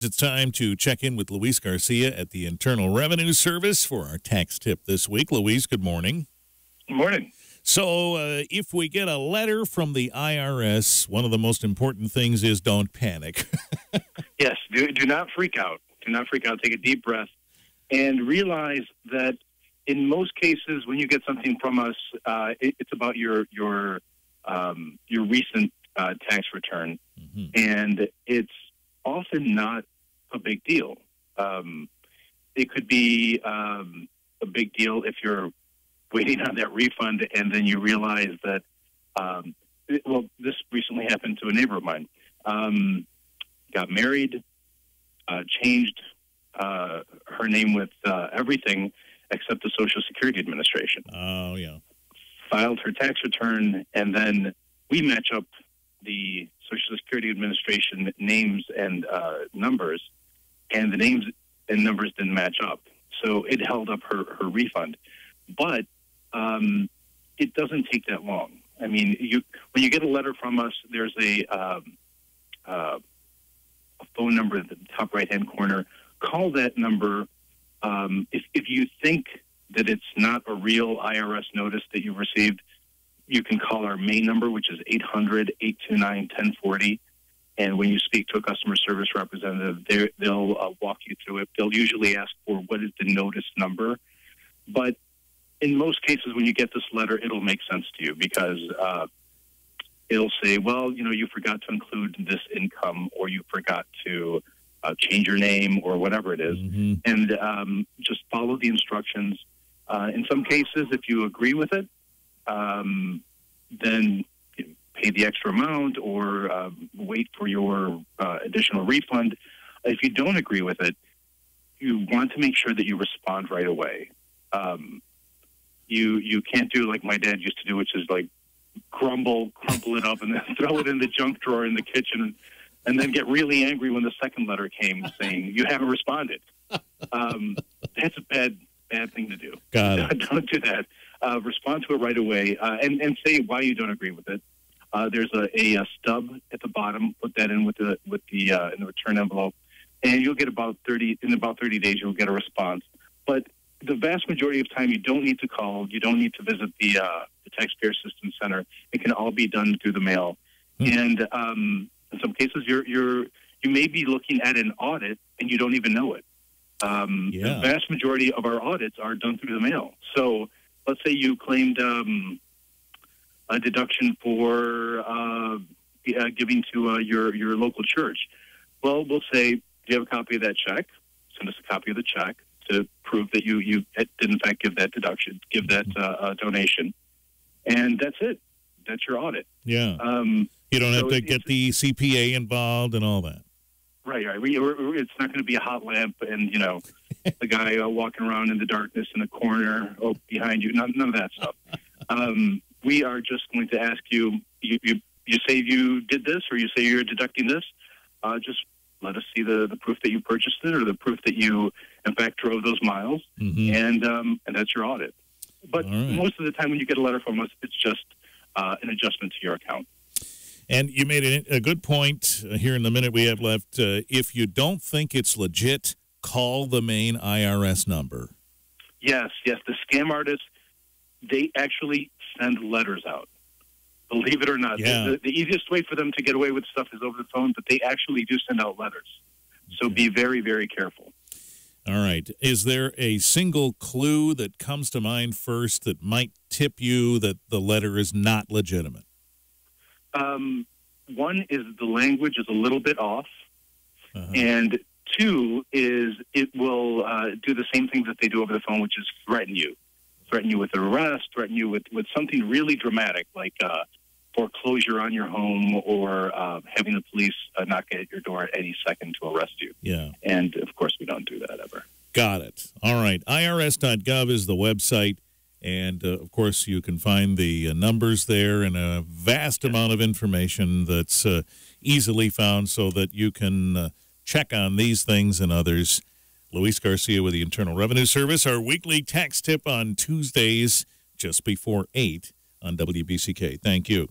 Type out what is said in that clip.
It's time to check in with Luis Garcia at the Internal Revenue Service for our tax tip this week. Luis, good morning. Good morning. So if we get a letter from the IRS, one of the most important things is don't panic. Yes, do not freak out. Do not freak out. Take a deep breath and realize that in most cases when you get something from us, it's about your recent tax return, and it's often not a big deal. It could be a big deal if you're waiting on that refund and then you realize that, this recently happened to a neighbor of mine. Got married, changed her name with everything except the Social Security Administration. Oh, yeah. Filed her tax return, and then we match up the Social Security Administration names and numbers, and the names and numbers didn't match up. So it held up her refund. But it doesn't take that long. I mean, when you get a letter from us, there's a phone number at the top right-hand corner. Call that number. If you think that it's not a real IRS notice that you received, you can call our main number, which is 800-829-1040. And when you speak to a customer service representative, they'll walk you through it. They'll usually ask for what is the notice number. But in most cases, when you get this letter, it'll make sense to you because it'll say, well, you forgot to include this income, or you forgot to change your name, or whatever it is. And just follow the instructions. In some cases, if you agree with it, then pay the extra amount or wait for your additional refund. If you don't agree with it, you want to make sure that you respond right away. You can't do like my dad used to do, which is like crumple it up and then throw it in the junk drawer in the kitchen, and then get really angry when the second letter came saying you haven't responded. That's a bad thing to do. Got it. Don't do that. Respond to it right away and say why you don't agree with it. There's a stub at the bottom. Put that in with the in the return envelope, and you'll get about 30 days. You'll get a response. But the vast majority of time, you don't need to call. You don't need to visit the Taxpayer Assistance Center. It can all be done through the mail. And in some cases, you may be looking at an audit and you don't even know it. The vast majority of our audits are done through the mail. So let's say you claimed a deduction for giving to your local church. Well, we'll say, do you have a copy of that check? Send us a copy of the check to prove that you did in fact give that deduction, give that donation, and that's it. That's your audit. Yeah. You don't have to get the CPA involved and all that. Right. It's not going to be a hot lamp and the guy walking around in the darkness in the corner behind you. None of that stuff. We are just going to ask you. You say you did this, or you say you're deducting this. Just let us see the proof that you purchased it, or the proof that you, in fact, drove those miles, and that's your audit. But most of the time when you get a letter from us, it's just an adjustment to your account. And you made a good point here in the minute we have left. If you don't think it's legit, call the main IRS number. Yes. The scam artists, they actually send letters out. Believe it or not. The easiest way for them to get away with stuff is over the phone, but they actually do send out letters. So be very, very careful. All right. Is there a single clue that comes to mind first that might tip you that the letter is not legitimate? One is the language is a little bit off. And two is it will do the same thing that they do over the phone, which is threaten you. Threaten you with an arrest, threaten you with something really dramatic, like foreclosure on your home, or having the police knock at your door at any second to arrest you. Yeah. And, of course, we don't do that ever. Got it. All right. IRS.gov is the website. And, of course, you can find the numbers there and a vast amount of information that's easily found so that you can check on these things and others. Luis Garcia with the Internal Revenue Service, our weekly tax tip on Tuesdays just before 8 on WBCK. Thank you.